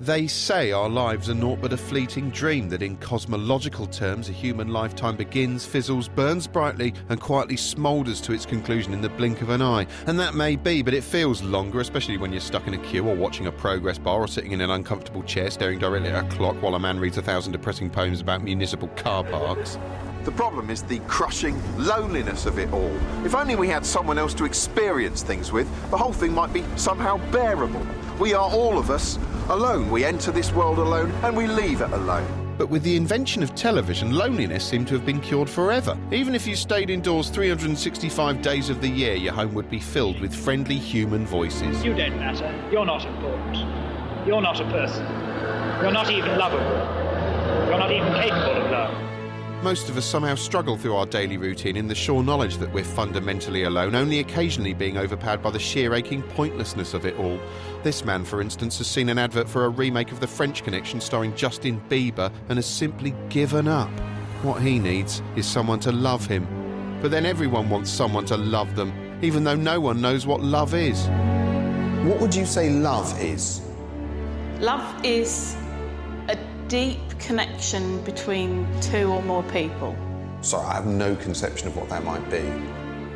They say our lives are naught but a fleeting dream, that in cosmological terms a human lifetime begins, fizzles, burns brightly and quietly smoulders to its conclusion in the blink of an eye. And that may be, but it feels longer, especially when you're stuck in a queue or watching a progress bar or sitting in an uncomfortable chair staring directly at a clock while a man reads 1,000 depressing poems about municipal car parks. The problem is the crushing loneliness of it all. If only we had someone else to experience things with, the whole thing might be somehow bearable. We are, all of us, alone. We enter this world alone and we leave it alone. But with the invention of television, loneliness seemed to have been cured forever. Even if you stayed indoors 365 days of the year, your home would be filled with friendly human voices. You don't matter. You're not important. You're not a person. You're not even lovable. You're not even capable of love. Most of us somehow struggle through our daily routine in the sure knowledge that we're fundamentally alone, only occasionally being overpowered by the sheer aching pointlessness of it all. This man, for instance, has seen an advert for a remake of The French Connection starring Justin Bieber and has simply given up. What he needs is someone to love him. But then everyone wants someone to love them, even though no one knows what love is. What would you say love is? Love is a deep connection between two or more people. Sorry, I have no conception of what that might be.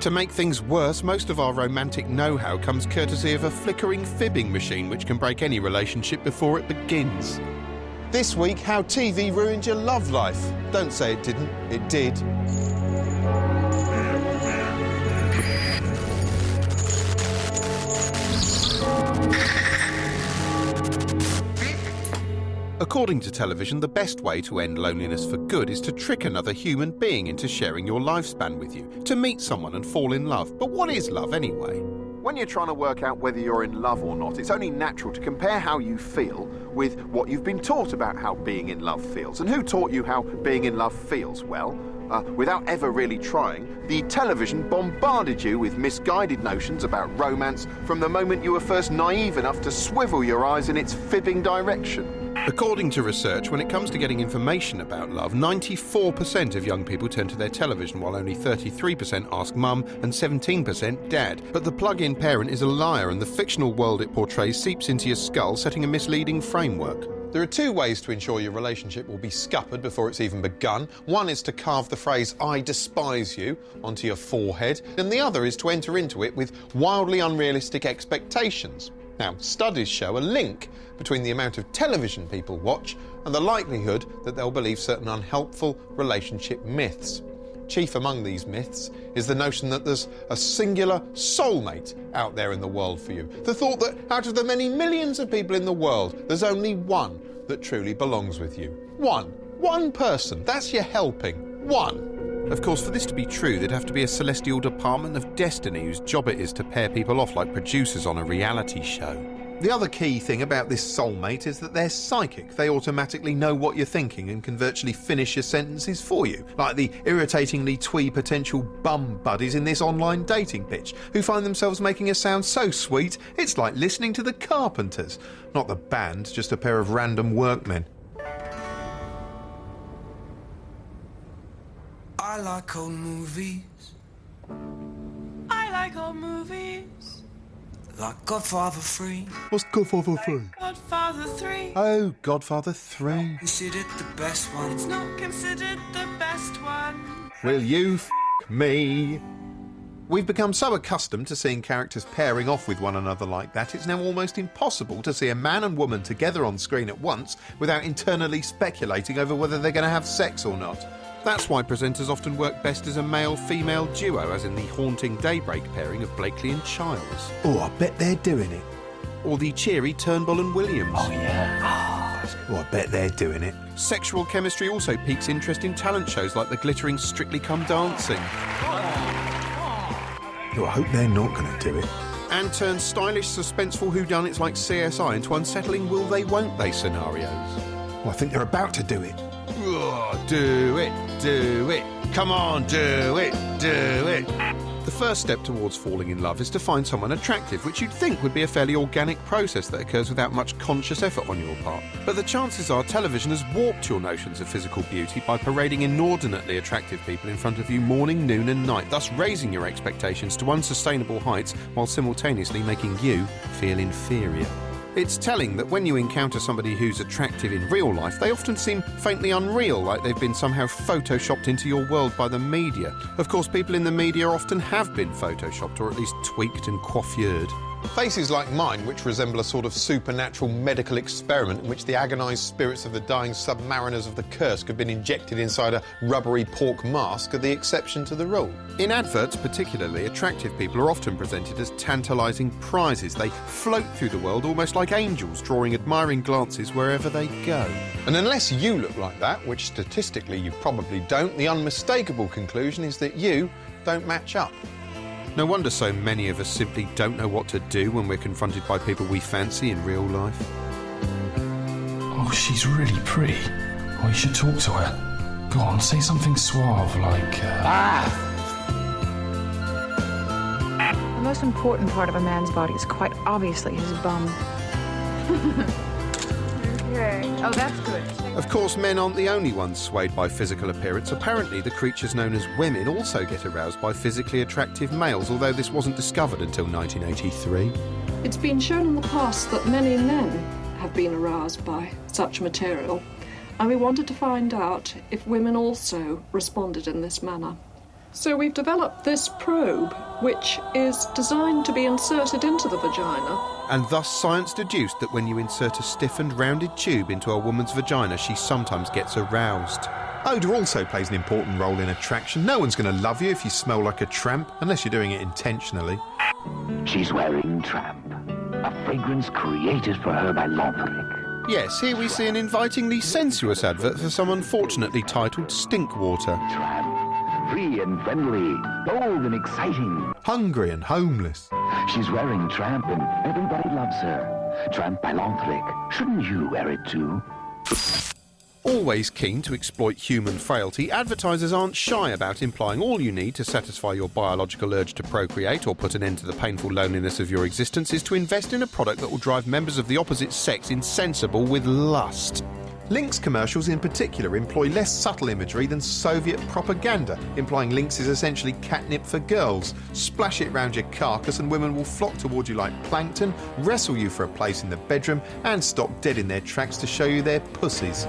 To make things worse, most of our romantic know-how comes courtesy of a flickering fibbing machine which can break any relationship before it begins. This week, how TV ruined your love life. Don't say it didn't, it did. According to television, the best way to end loneliness for good is to trick another human being into sharing your lifespan with you, to meet someone and fall in love. But what is love anyway? When you're trying to work out whether you're in love or not, it's only natural to compare how you feel with what you've been taught about how being in love feels. And who taught you how being in love feels? Well, without ever really trying, the television bombarded you with misguided notions about romance from the moment you were first naive enough to swivel your eyes in its fibbing direction. According to research, when it comes to getting information about love, 94% of young people turn to their television, while only 33% ask mum and 17% dad. But the plug-in parent is a liar, and the fictional world it portrays seeps into your skull, setting a misleading framework. There are two ways to ensure your relationship will be scuppered before it's even begun. One is to carve the phrase, "I despise you," onto your forehead, and the other is to enter into it with wildly unrealistic expectations. Now, studies show a link between the amount of television people watch and the likelihood that they'll believe certain unhelpful relationship myths. Chief among these myths is the notion that there's a singular soulmate out there in the world for you. The thought that out of the many millions of people in the world, there's only one that truly belongs with you. One person. That's your helping. One. Of course, for this to be true, there'd have to be a celestial department of destiny whose job it is to pair people off like producers on a reality show. The other key thing about this soulmate is that they're psychic. They automatically know what you're thinking and can virtually finish your sentences for you, like the irritatingly twee potential bum buddies in this online dating pitch, who find themselves making a sound so sweet it's like listening to the Carpenters. Not the band, just a pair of random workmen. I like old movies. I like old movies. Like Godfather 3. What's Godfather 3? Godfather 3. Oh, Godfather 3. Considered the best one. It's not considered the best one. Will you f*** me? We've become so accustomed to seeing characters pairing off with one another like that, it's now almost impossible to see a man and woman together on screen at once without internally speculating over whether they're going to have sex or not. That's why presenters often work best as a male-female duo, as in the haunting Daybreak pairing of Blakely and Childs. Oh, I bet they're doing it. Or the cheery Turnbull and Williams. Oh, yeah. Oh, I bet they're doing it. Sexual chemistry also piques interest in talent shows like the glittering Strictly Come Dancing. Oh, I hope they're not going to do it. And turns stylish, suspenseful whodunits like CSI into unsettling will they, won't they scenarios. Well, I think they're about to do it. Oh, do it. Come on, do it. The first step towards falling in love is to find someone attractive, which you'd think would be a fairly organic process that occurs without much conscious effort on your part. But the chances are television has warped your notions of physical beauty by parading inordinately attractive people in front of you morning, noon and night, thus raising your expectations to unsustainable heights while simultaneously making you feel inferior. It's telling that when you encounter somebody who's attractive in real life, they often seem faintly unreal, like they've been somehow photoshopped into your world by the media. Of course, people in the media often have been photoshopped, or at least tweaked and coiffured. Faces like mine, which resemble a sort of supernatural medical experiment in which the agonised spirits of the dying submariners of the Kursk have been injected inside a rubbery pork mask, are the exception to the rule. In adverts particularly, attractive people are often presented as tantalising prizes. They float through the world almost like angels, drawing admiring glances wherever they go. And unless you look like that, which statistically you probably don't, the unmistakable conclusion is that you don't match up. No wonder so many of us simply don't know what to do when we're confronted by people we fancy in real life. Oh, she's really pretty. Oh, you should talk to her. Go on, say something suave like... The most important part of a man's body is quite obviously his bum. Okay. Oh, that's good. Of course, men aren't the only ones swayed by physical appearance. Apparently, the creatures known as women also get aroused by physically attractive males, although this wasn't discovered until 1983. It's been shown in the past that many men have been aroused by such material, and we wanted to find out if women also responded in this manner. So we've developed this probe, which is designed to be inserted into the vagina. And thus science deduced that when you insert a stiffened, rounded tube into a woman's vagina, she sometimes gets aroused. Odour also plays an important role in attraction. No one's going to love you if you smell like a tramp, unless you're doing it intentionally. She's wearing Tramp, a fragrance created for her by Lanthric. Yes, here we see an invitingly sensuous advert for some unfortunately titled Stinkwater. Tramp, free and friendly, bold and exciting. Hungry and homeless. She's wearing Tramp and everybody loves her. Tramp by Lanthric. Shouldn't you wear it too? Always keen to exploit human frailty, advertisers aren't shy about implying all you need to satisfy your biological urge to procreate or put an end to the painful loneliness of your existence is to invest in a product that will drive members of the opposite sex insensible with lust. Lynx commercials in particular employ less subtle imagery than Soviet propaganda, implying Lynx is essentially catnip for girls. Splash it round your carcass and women will flock towards you like plankton, wrestle you for a place in the bedroom and stop dead in their tracks to show you their pussies.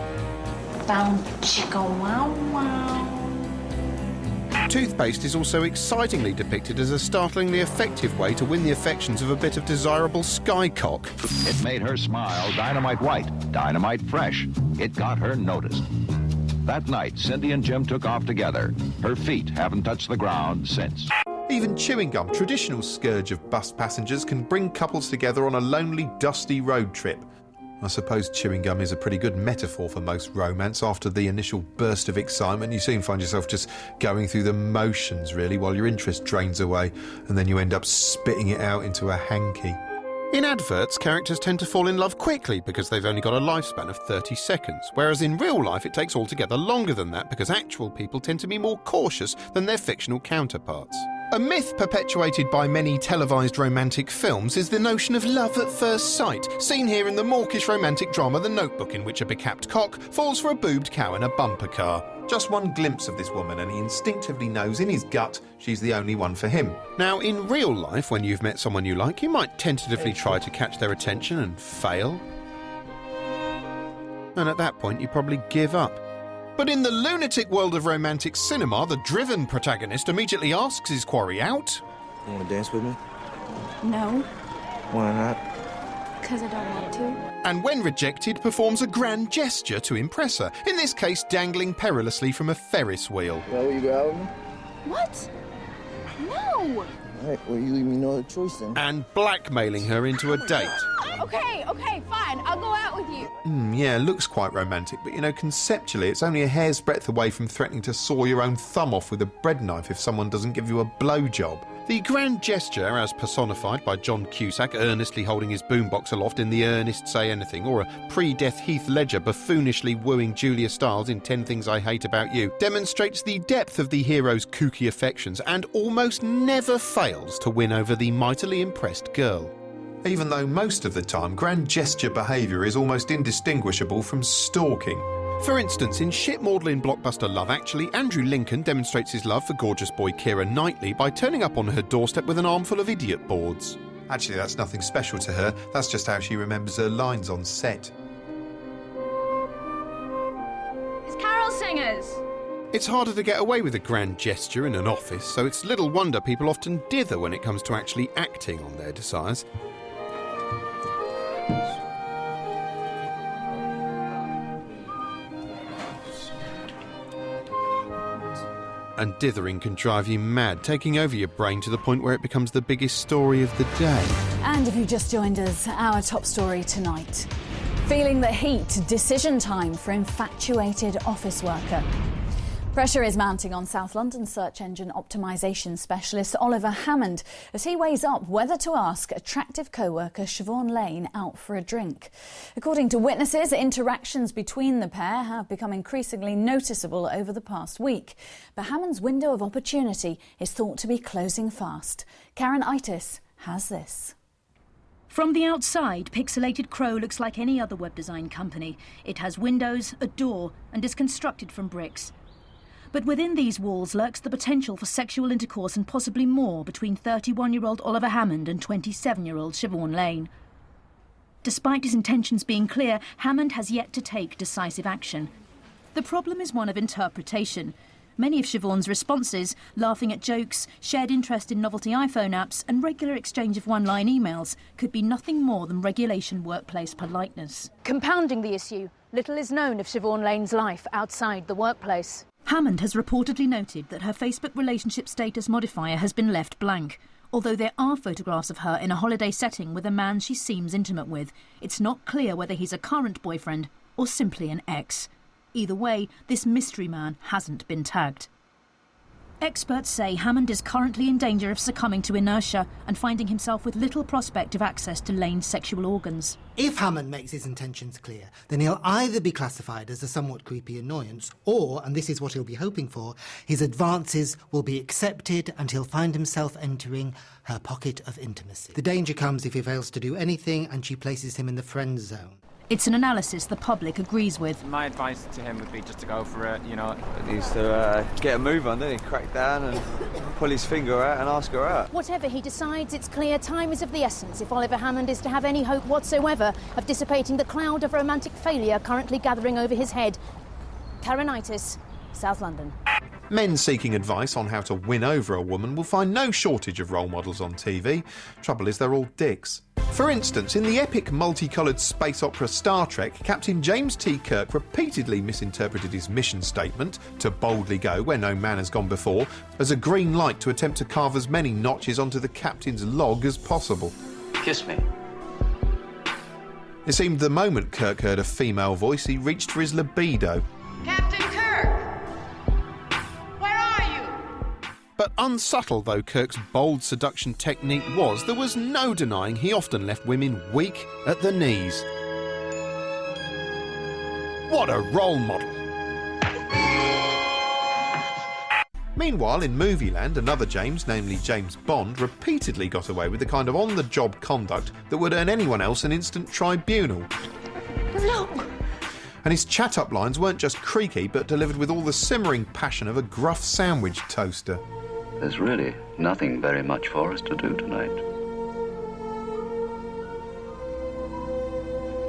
Toothpaste is also excitingly depicted as a startlingly effective way to win the affections of a bit of desirable skycock. It made her smile dynamite white, dynamite fresh. It got her noticed. That night, Cindy and Jim took off together. Her feet haven't touched the ground since. Even chewing gum, traditional scourge of bus passengers, can bring couples together on a lonely, dusty road trip. I suppose chewing gum is a pretty good metaphor for most romance. After the initial burst of excitement, you soon find yourself just going through the motions, really, while your interest drains away, and then you end up spitting it out into a hanky. In adverts, characters tend to fall in love quickly because they've only got a lifespan of 30 seconds, whereas in real life it takes altogether longer than that because actual people tend to be more cautious than their fictional counterparts. A myth perpetuated by many televised romantic films is the notion of love at first sight, seen here in the mawkish romantic drama The Notebook, in which a becapped cock falls for a boobed cow in a bumper car. Just one glimpse of this woman and he instinctively knows in his gut she's the only one for him. Now, in real life, when you've met someone you like, you might tentatively try to catch their attention and fail. And at that point, you probably give up. But in the lunatic world of romantic cinema, the driven protagonist immediately asks his quarry out. You want to dance with me? No. Why not? Because I don't want to. And when rejected, performs a grand gesture to impress her, in this case dangling perilously from a Ferris wheel. Well, will you go out with me? What? No! All right, well, you leave me no other choice then. And blackmailing her into a date. Okay, fine. I'll go out with you. Yeah, looks quite romantic, but you know, conceptually, it's only a hair's breadth away from threatening to saw your own thumb off with a bread knife if someone doesn't give you a blowjob. The grand gesture, as personified by John Cusack earnestly holding his boombox aloft in The Ernest Say Anything, or a pre-death Heath Ledger buffoonishly wooing Julia Stiles in 10 Things I Hate About You, demonstrates the depth of the hero's kooky affections and almost never fails to win over the mightily impressed girl. Even though most of the time grand gesture behaviour is almost indistinguishable from stalking. For instance, in shit-maudlin blockbuster Love Actually, Andrew Lincoln demonstrates his love for gorgeous boy Keira Knightley by turning up on her doorstep with an armful of idiot boards. Actually, that's nothing special to her. That's just how she remembers her lines on set. It's carol singers! It's harder to get away with a grand gesture in an office, so it's little wonder people often dither when it comes to actually acting on their desires. And dithering can drive you mad, taking over your brain to the point where it becomes the biggest story of the day. And if you just joined us, our top story tonight. Feeling the heat, decision time for infatuated office worker. Pressure is mounting on South London search engine optimisation specialist Oliver Hammond as he weighs up whether to ask attractive co-worker Siobhan Lane out for a drink. According to witnesses, interactions between the pair have become increasingly noticeable over the past week. But Hammond's window of opportunity is thought to be closing fast. Karen Itis has this. From the outside, Pixelated Crow looks like any other web design company. It has windows, a door, and is constructed from bricks. But within these walls lurks the potential for sexual intercourse and possibly more between 31-year-old Oliver Hammond and 27-year-old Siobhan Lane. Despite his intentions being clear, Hammond has yet to take decisive action. The problem is one of interpretation. Many of Siobhan's responses, laughing at jokes, shared interest in novelty iPhone apps and regular exchange of one-line emails, could be nothing more than regulation workplace politeness. Compounding the issue, little is known of Siobhan Lane's life outside the workplace. Hammond has reportedly noted that her Facebook relationship status modifier has been left blank. Although there are photographs of her in a holiday setting with a man she seems intimate with, it's not clear whether he's a current boyfriend or simply an ex. Either way, this mystery man hasn't been tagged. Experts say Hammond is currently in danger of succumbing to inertia and finding himself with little prospect of access to Lane's sexual organs. If Hammond makes his intentions clear, then he'll either be classified as a somewhat creepy annoyance or, and this is what he'll be hoping for, his advances will be accepted and he'll find himself entering her pocket of intimacy. The danger comes if he fails to do anything and she places him in the friend zone. It's an analysis the public agrees with. My advice to him would be just to go for it, you know. He needs to get a move on, doesn't he? Crack down and pull his finger out and ask her out. Whatever he decides, it's clear time is of the essence if Oliver Hammond is to have any hope whatsoever of dissipating the cloud of romantic failure currently gathering over his head. Karen Itis, South London. Men seeking advice on how to win over a woman will find no shortage of role models on TV. Trouble is, they're all dicks. For instance, in the epic multicoloured space opera Star Trek, Captain James T. Kirk repeatedly misinterpreted his mission statement, to boldly go where no man has gone before, as a green light to attempt to carve as many notches onto the captain's log as possible. Kiss me. It seemed the moment Kirk heard a female voice, he reached for his libido. Captain Kirk! Where are you? But unsubtle though Kirk's bold seduction technique was, there was no denying he often left women weak at the knees. What a role model! Meanwhile, in Movieland, another James, namely James Bond, repeatedly got away with the kind of on-the-job conduct that would earn anyone else an instant tribunal. Look! And his chat-up lines weren't just creaky, but delivered with all the simmering passion of a gruff sandwich toaster. There's really nothing very much for us to do tonight.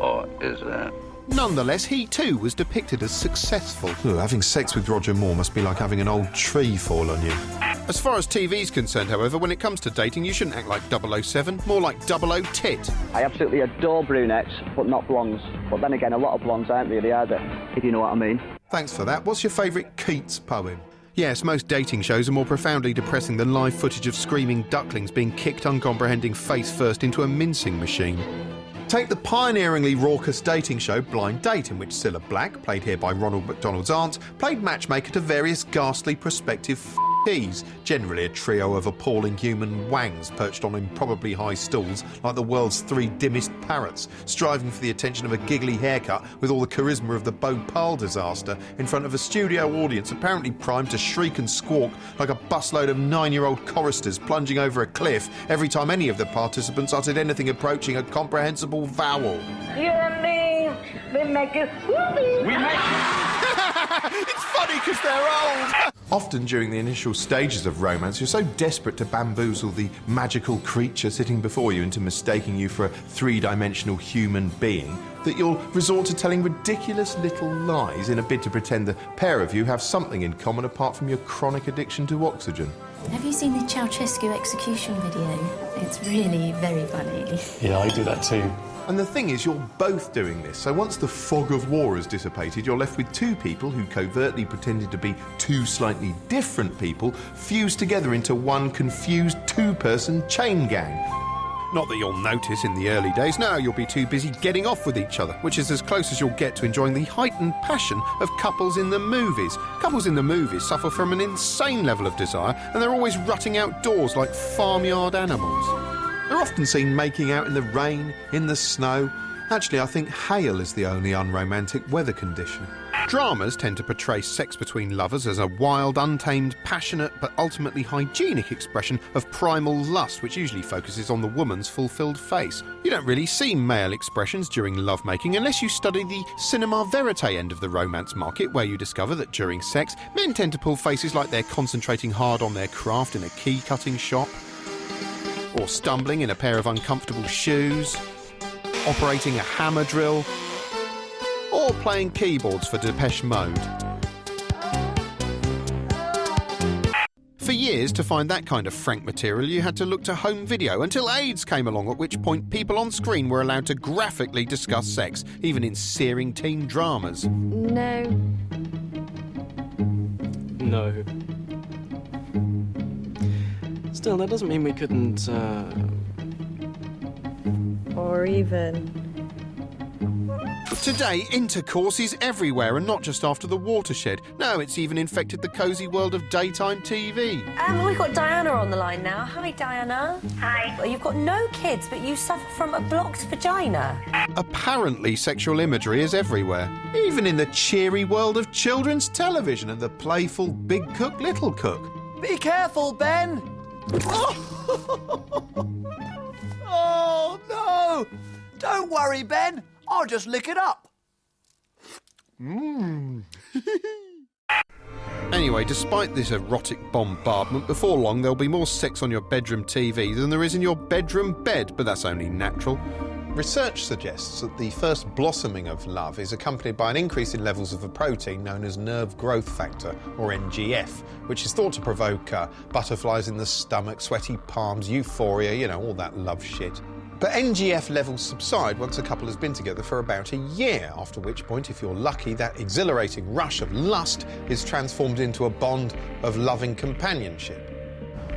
Or is there? Nonetheless, he too was depicted as successful. Ooh, having sex with Roger Moore must be like having an old tree fall on you. As far as TV's concerned, however, when it comes to dating, you shouldn't act like 007, more like 00 tit. I absolutely adore brunettes, but not blondes. But then again, a lot of blondes aren't really either, if you know what I mean. Thanks for that. What's your favourite Keats poem? Yes, most dating shows are more profoundly depressing than live footage of screaming ducklings being kicked uncomprehending face first into a mincing machine. Take the pioneeringly raucous dating show Blind Date, in which Cilla Black, played here by Ronald McDonald's aunt, played matchmaker to various ghastly prospective f***ies, generally a trio of appalling human wangs perched on improbably high stools like the world's three dimmest parrots, striving for the attention of a giggly haircut with all the charisma of the Bhopal disaster in front of a studio audience apparently primed to shriek and squawk like a busload of 9-year-old choristers plunging over a cliff every time any of the participants uttered anything approaching a comprehensible vowel. You and me, we make it whoopee. We make It's funny because they're old. Often during the initial stages of romance, you're so desperate to bamboozle the magical creature sitting before you into mistaking you for a three-dimensional human being that you'll resort to telling ridiculous little lies in a bid to pretend the pair of you have something in common apart from your chronic addiction to oxygen. Have you seen the Ceausescu execution video? It's really very funny. Yeah, I do that too. And the thing is, you're both doing this, so once the fog of war has dissipated, you're left with two people who covertly pretended to be two slightly different people, fused together into one confused two-person chain gang. Not that you'll notice in the early days, no, you'll be too busy getting off with each other, which is as close as you'll get to enjoying the heightened passion of couples in the movies. Couples in the movies suffer from an insane level of desire, and they're always rutting outdoors like farmyard animals. They're often seen making out in the rain, in the snow. Actually, I think hail is the only unromantic weather condition. Dramas tend to portray sex between lovers as a wild, untamed, passionate, but ultimately hygienic expression of primal lust, which usually focuses on the woman's fulfilled face. You don't really see male expressions during lovemaking unless you study the cinema verite end of the romance market, where you discover that during sex, men tend to pull faces like they're concentrating hard on their craft in a key-cutting shop, or stumbling in a pair of uncomfortable shoes, operating a hammer drill, or playing keyboards for Depeche Mode. For years, to find that kind of frank material, you had to look to home video, until AIDS came along, at which point people on screen were allowed to graphically discuss sex, even in searing teen dramas. No. No. Still, that doesn't mean we couldn't, Or even... Today, intercourse is everywhere, and not just after the watershed. No, it's even infected the cosy world of daytime TV. We've got Diana on the line now. Hi, Diana. Hi. Well, you've got no kids, but you suffer from a blocked vagina. Apparently, sexual imagery is everywhere, even in the cheery world of children's television and the playful Big Cook, Little Cook. Be careful, Ben! Oh, no! Don't worry, Ben. I'll just lick it up. Anyway, despite this erotic bombardment, before long there'll be more sex on your bedroom TV than there is in your bedroom bed, but that's only natural. Research suggests that the first blossoming of love is accompanied by an increase in levels of a protein known as nerve growth factor, or NGF, which is thought to provoke butterflies in the stomach, sweaty palms, euphoria, you know, all that love shit. But NGF levels subside once a couple has been together for about a year, after which point, if you're lucky, that exhilarating rush of lust is transformed into a bond of loving companionship.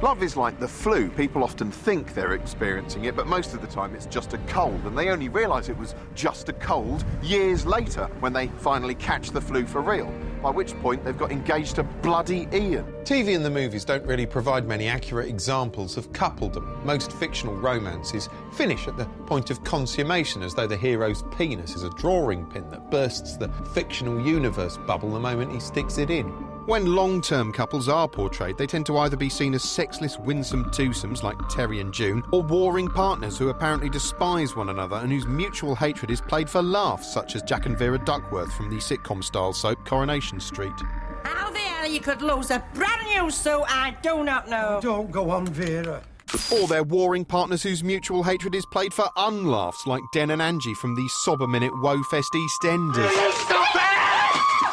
Love is like the flu. People often think they're experiencing it, but most of the time it's just a cold, and they only realise it was just a cold years later when they finally catch the flu for real, by which point they've got engaged to bloody Ian. TV and the movies don't really provide many accurate examples of coupledom. Most fictional romances finish at the point of consummation, as though the hero's penis is a drawing pin that bursts the fictional universe bubble the moment he sticks it in. When long-term couples are portrayed, they tend to either be seen as sexless, winsome twosomes like Terry and June, or warring partners who apparently despise one another and whose mutual hatred is played for laughs, such as Jack and Vera Duckworth from the sitcom-style soap Coronation Street. How the hell you could lose a brand new suit, I do not know. Don't go on, Vera. Or they're warring partners whose mutual hatred is played for unlaughs, like Den and Angie from the sober-minute Woefest EastEnders. Stop it!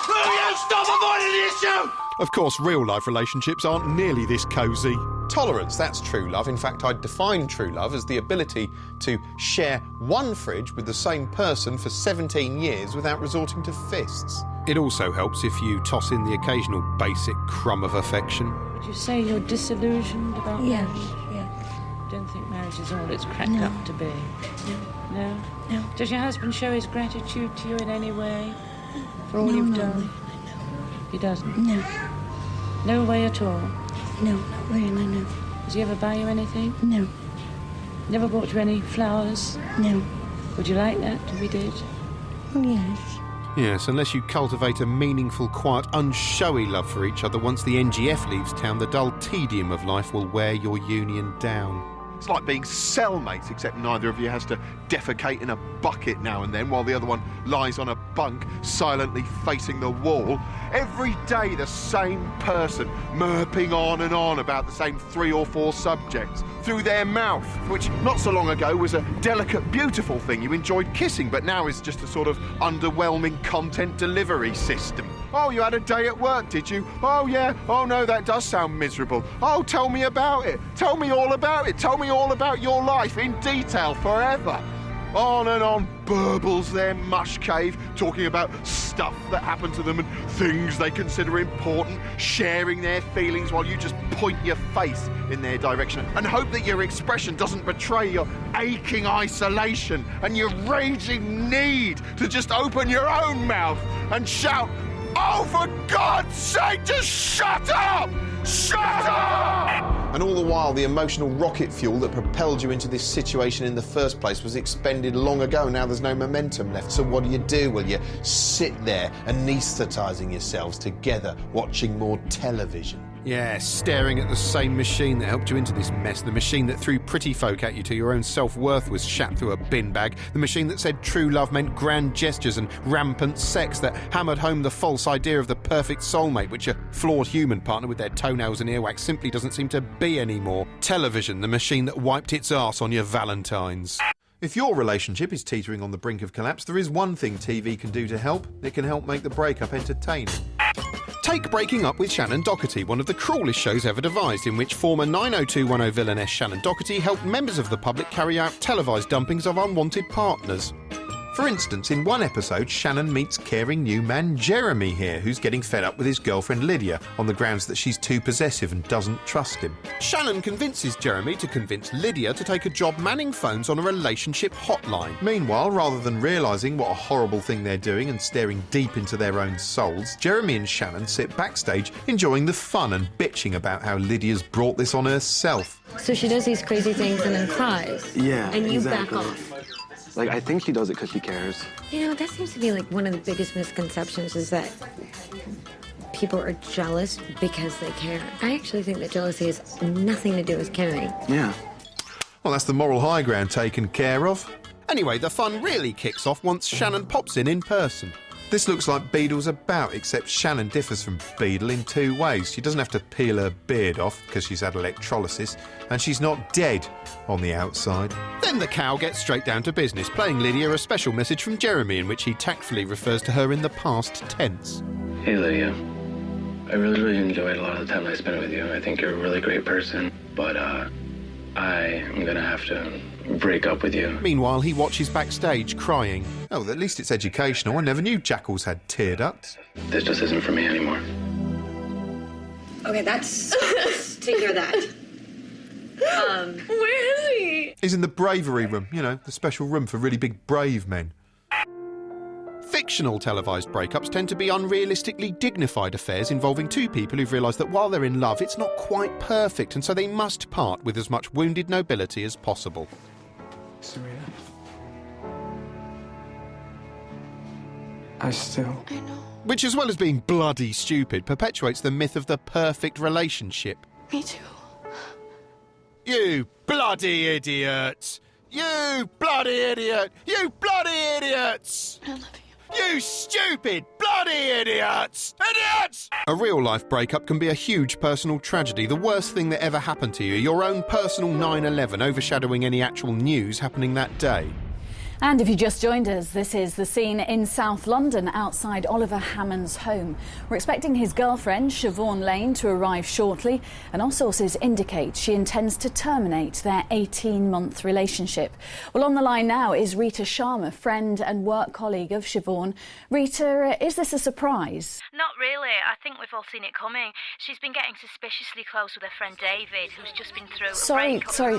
Will you stop avoiding the issue? Of course, real-life relationships aren't nearly this cosy. Tolerance, that's true love. In fact, I'd define true love as the ability to share one fridge with the same person for 17 years without resorting to fists. It also helps if you toss in the occasional basic crumb of affection. Would you say you're disillusioned about Yeah, marriage? yeah. Don't think marriage is all it's cracked No. up to be? No. No? No. Does your husband show his gratitude to you in any way for all you've done? He doesn't? No. No way at all? No, not really, no. Does he ever buy you anything? No. Never bought you any flowers? No. Would you like that if he did? Oh, yes. Yes, unless you cultivate a meaningful, quiet, unshowy love for each other, once the NGF leaves town, the dull tedium of life will wear your union down. It's like being cellmates, except neither of you has to defecate in a bucket now and then while the other one lies on a bunk, silently facing the wall. Every day the same person murping on and on about the same 3 or 4 subjects through their mouth, which not so long ago was a delicate, beautiful thing you enjoyed kissing, but now is just a sort of underwhelming content delivery system. Oh, you had a day at work, did you? Oh, yeah. Oh, no, that does sound miserable. Oh, tell me about it. Tell me all about it. Tell me all about your life in detail forever. On and on burbles their mush cave, talking about stuff that happened to them and things they consider important, sharing their feelings while you just point your face in their direction and hope that your expression doesn't betray your aching isolation and your raging need to just open your own mouth and shout, "Oh, for God's sake, just shut up! Shut up!" And all the while, the emotional rocket fuel that propelled you into this situation in the first place was expended long ago. Now there's no momentum left. So what do? Well, you sit there anaesthetising yourselves together, watching more television. Yeah, staring at the same machine that helped you into this mess. The machine that threw pretty folk at you till your own self-worth was shat through a bin bag. The machine that said true love meant grand gestures and rampant sex. That hammered home the false idea of the perfect soulmate, which a flawed human partner with their toenails and earwax simply doesn't seem to be anymore. Television, the machine that wiped its arse on your Valentines. If your relationship is teetering on the brink of collapse, there is one thing TV can do to help. It can help make the breakup entertaining. Take Breaking Up with Shannon Doherty, one of the cruelest shows ever devised, in which former 90210 villainess Shannon Doherty helped members of the public carry out televised dumpings of unwanted partners. For instance, in one episode, Shannon meets caring new man Jeremy here, who's getting fed up with his girlfriend Lydia on the grounds that she's too possessive and doesn't trust him. Shannon convinces Jeremy to convince Lydia to take a job manning phones on a relationship hotline. Meanwhile, rather than realising what a horrible thing they're doing and staring deep into their own souls, Jeremy and Shannon sit backstage enjoying the fun and bitching about how Lydia's brought this on herself. So she does these crazy things and then cries. Yeah, and you exactly. back off. Like, I think she does it because she cares. You know, that seems to be like one of the biggest misconceptions is that people are jealous because they care. I actually think that jealousy has nothing to do with caring. Yeah. Well, that's the moral high ground taken care of. Anyway, the fun really kicks off once Shannon pops in person. This looks like Beadle's About, except Shannon differs from Beadle in 2 ways. She doesn't have to peel her beard off because she's had electrolysis, and she's not dead on the outside. Then the cow gets straight down to business, playing Lydia a special message from Jeremy in which he tactfully refers to her in the past tense. Hey Lydia, I really enjoyed a lot of the time I spent with you. I think you're a really great person, but I am gonna have to break up with you. Meanwhile, he watches backstage crying. Oh, at least it's educational. I never knew jackals had tear ducts. This just isn't for me anymore. Okay, that's to hear that. Where is he? He's in the bravery room, you know, the special room for really big brave men. Fictional televised breakups tend to be unrealistically dignified affairs involving 2 people who've realised that while they're in love, it's not quite perfect, and so they must part with as much wounded nobility as possible. Serena. I know. Which, as well as being bloody stupid, perpetuates the myth of the perfect relationship. Me too. You bloody idiot! You bloody idiot! You bloody idiots! I love you. You stupid bloody idiots! Idiots! A real-life breakup can be a huge personal tragedy, the worst thing that ever happened to you, your own personal 9/11 overshadowing any actual news happening that day. And if you just joined us, this is the scene in South London outside Oliver Hammond's home. We're expecting his girlfriend, Siobhan Lane, to arrive shortly, and our sources indicate she intends to terminate their 18-month relationship. Well, on the line now is Rita Sharma, friend and work colleague of Siobhan. Rita, is this a surprise? Not really. I think we've all seen it coming. She's been getting suspiciously close with her friend David, who's just been through...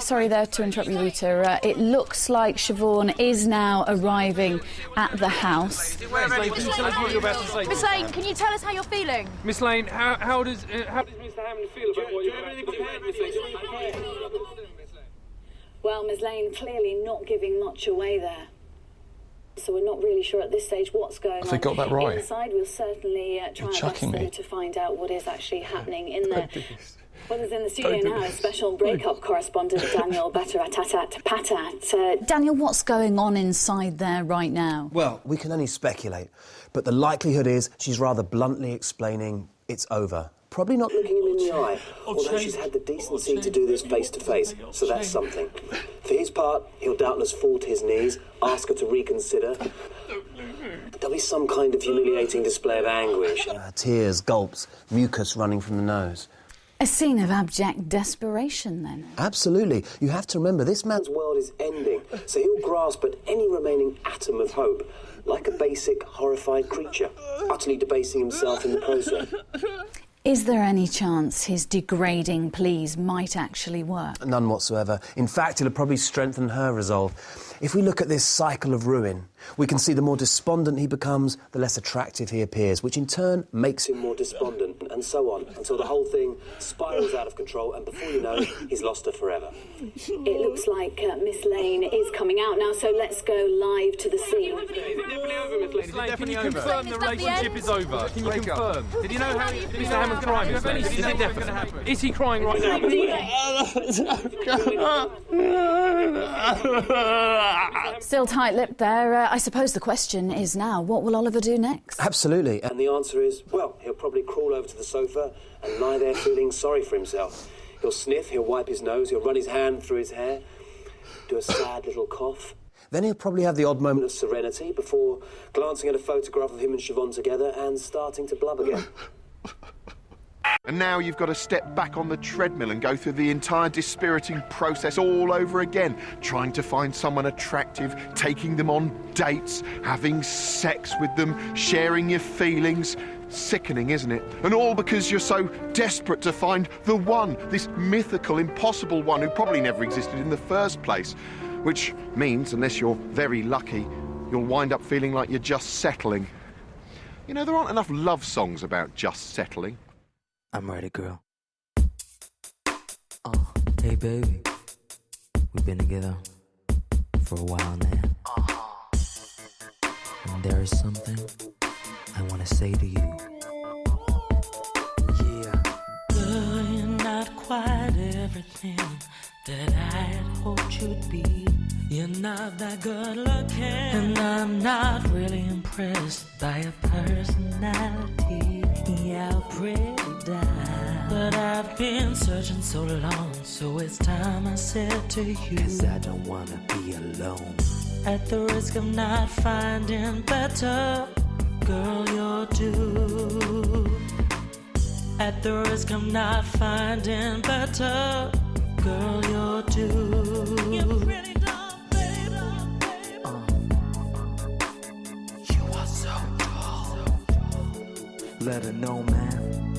Sorry there to interrupt you, Rita. It looks like Siobhan is now arriving at the house. Miss Lane, can you tell us what you're about to say? Miss Lane, can you tell us how you're feeling? Miss Lane, how does Mr. Hammond feel about what you're about to say? Well, Miss Lane, clearly not giving much away there. So we're not really sure at this stage what's going on. Have they got that right? Inside, we'll certainly try our best to find out what is actually happening in there. Well, there's in the studio now a special breakup correspondent, Daniel Patat. Daniel, what's going on inside there right now? Well, we can only speculate, but the likelihood is she's rather bluntly explaining it's over. Probably not looking him in the eye, although she's had the decency to do this face-to-face, so that's something. For his part, he'll doubtless fall to his knees, ask her to reconsider. There'll be some kind of humiliating display of anguish. Tears, gulps, mucus running from the nose. A scene of abject desperation, then? Absolutely. You have to remember, this man's world is ending, so he'll grasp at any remaining atom of hope, like a basic, horrified creature, utterly debasing himself in the process. Is there any chance his degrading pleas might actually work? None whatsoever. In fact, it'll probably strengthen her resolve. If we look at this cycle of ruin, we can see the more despondent he becomes, the less attractive he appears, which in turn makes him more despondent, and so on, until the whole thing spirals out of control, and before you know, he's lost her forever. It looks like Miss Lane is coming out now, so let's go live to the scene. Is it definitely over, Miss Lane? Is it definitely over? Can you confirm the relationship is over? Can you confirm? Did you know how Mr. Hammond's crying? Is it definitely? Is he crying right now? Still tight-lipped there. I suppose the question is now, what will Oliver do next? Absolutely. And the answer is, well, he'll probably crawl over to the sofa and lie there feeling sorry for himself. He'll sniff, he'll wipe his nose, he'll run his hand through his hair, do a sad little cough. Then he'll probably have the odd moment of serenity before glancing at a photograph of him and Siobhan together and starting to blub again. And now you've got to step back on the treadmill and go through the entire dispiriting process all over again, trying to find someone attractive, taking them on dates, having sex with them, sharing your feelings. Sickening, isn't it? And all because you're so desperate to find the one, this mythical, impossible one who probably never existed in the first place. Which means, unless you're very lucky, you'll wind up feeling like you're just settling. You know, there aren't enough love songs about just settling. I'm ready, girl. Hey, baby. We've been together for a while now. And there is something I want to say to you. Yeah. Girl, you're not quite everything that I had hoped you'd be. You're not that good looking, and I'm not really impressed by your personality. Yeah, I'll pretty die, but I've been searching so long, so it's time I said to you, 'cause I don't wanna be alone. At the risk of not finding better, girl, you're due. At the risk of not finding better, girl, you're due. You're pretty dumb, baby. You are so tall. Let her know, man.